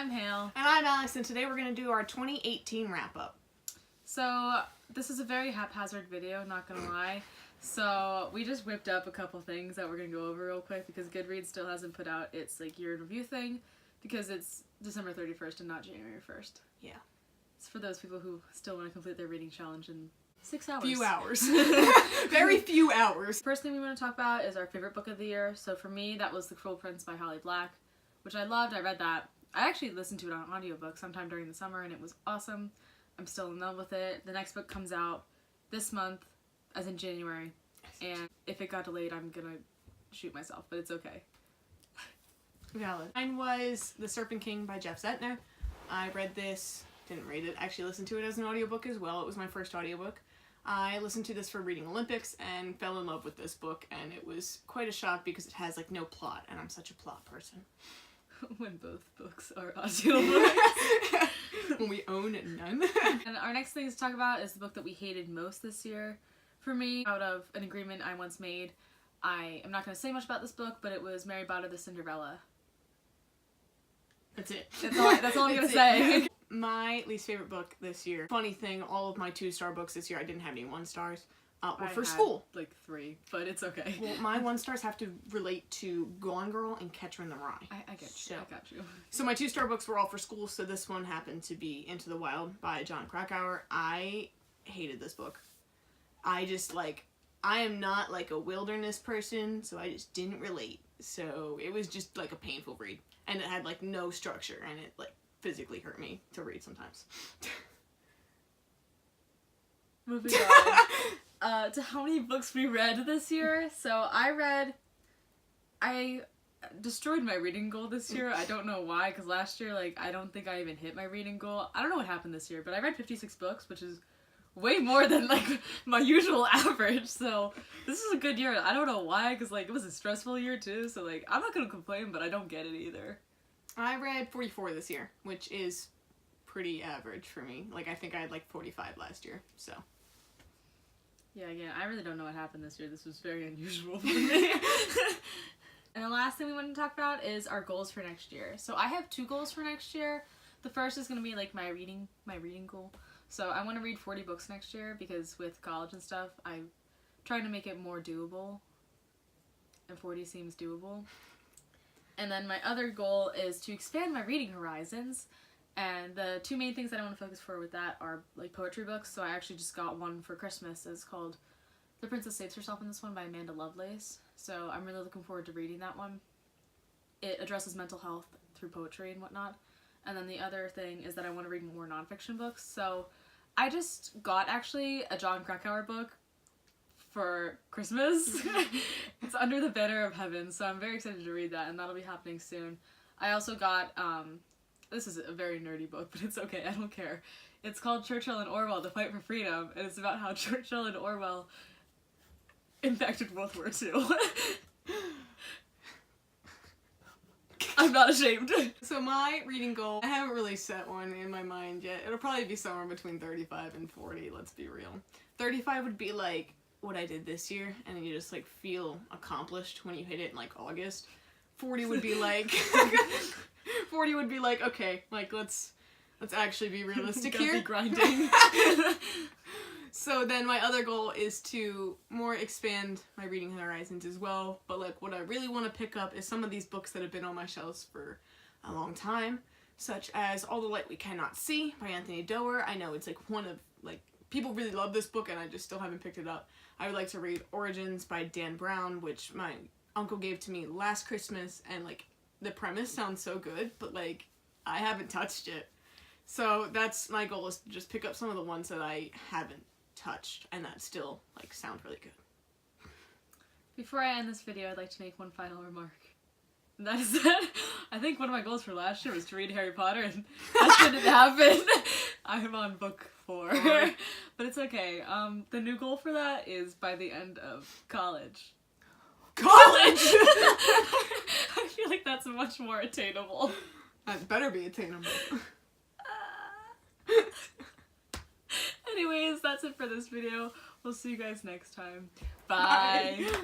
I'm Hale. And I'm Alex, and today we're going to do our 2018 wrap-up. So, this is a very haphazard video, not gonna lie. So, we just whipped up a couple things that we're gonna go over real quick because Goodreads still hasn't put out its year in review thing because it's December 31st and not January 1st. Yeah. It's for those people who still want to complete their reading challenge in 6 hours. Few hours. Very few hours. First thing we want to talk about is our favorite book of the year. So for me, that was The Cruel Prince by Holly Black, which I loved. I read that. I actually listened to it on audiobook sometime during the summer, and it was awesome. I'm still in love with it. The next book comes out this month, as in January, and if it got delayed, I'm gonna shoot myself, but it's okay. Valid. Mine was The Serpent King by Jeff Zettner. I read this, didn't read it, actually listened to it as an audiobook as well. It was my first audiobook. I listened to this for Reading Olympics and fell in love with this book, and it was quite a shock because it has like no plot, and I'm such a plot person. When both books are audiobooks. When we own none. And our next thing to talk about is the book that we hated most this year. For me, out of an agreement I once made, I am not going to say much about this book, but it was Mary Potter the Cinderella. That's it. That's all I'm going to say. My least favorite book this year. Funny thing, all of my 2-star books this year, I didn't have any 1-stars. Were for school. Like 3, but it's okay. Well, my 1-stars have to relate to Gone Girl and Catcher in the Rye. I get you. I got you. So my 2-star books were all for school, so this one happened to be Into the Wild by Jon Krakauer. I hated this book. I am not like a wilderness person, so I just didn't relate. So it was just like a painful read. And it had like no structure, and it like physically hurt me to read sometimes. Moving on. To how many books we read this year. So I destroyed my reading goal this year. I don't know why, because last year, I don't think I even hit my reading goal. I don't know what happened this year, but I read 56 books, which is way more than, my usual average. So this is a good year. I don't know why, because, it was a stressful year, too. So, I'm not going to complain, but I don't get it either. I read 44 this year, which is pretty average for me. I think I had, 45 last year, so... Yeah, again, I really don't know what happened this year. This was very unusual for me. And the last thing we want to talk about is our goals for next year. So I have 2 goals for next year. The first is going to be my reading goal. So I want to read 40 books next year because with college and stuff, I'm trying to make it more doable. And 40 seems doable. And then my other goal is to expand my reading horizons. And the 2 main things that I want to focus for with that are poetry books. So I actually just got one for Christmas. It's called The Princess Saves Herself in This One by Amanda Lovelace. So I'm really looking forward to reading that one. It addresses mental health through poetry and whatnot. And then the other thing is that I want to read more nonfiction books. So I just got actually a Jon Krakauer book for Christmas. It's Under the Banner of Heaven. So I'm very excited to read that, and that'll be happening soon. I also got this is a very nerdy book, but it's okay, I don't care. It's called Churchill and Orwell, The Fight for Freedom, and it's about how Churchill and Orwell impacted World War II. I'm not ashamed. So my reading goal, I haven't really set one in my mind yet. It'll probably be somewhere between 35 and 40, let's be real. 35 would be what I did this year, and then you just feel accomplished when you hit it in August. 40 would be 40 would be okay, let's actually be realistic here. Be grinding. So then my other goal is to more expand my reading horizons as well, but what I really want to pick up is some of these books that have been on my shelves for a long time, such as All the Light We Cannot See by Anthony Doerr. I know it's one of, people really love this book and I just still haven't picked it up. I would like to read Origins by Dan Brown, which my uncle gave to me last Christmas, and the premise sounds so good, but I haven't touched it. So that's my goal, is to just pick up some of the ones that I haven't touched and that still sound really good. Before I end this video, I'd like to make one final remark. And that is that I think one of my goals for last year was to read Harry Potter, and that didn't happen. I'm on book 4. But it's okay. The new goal for that is by the end of college. College! I feel like that's much more attainable. That better be attainable. Anyways, that's it for this video. We'll see you guys next time. Bye. Bye.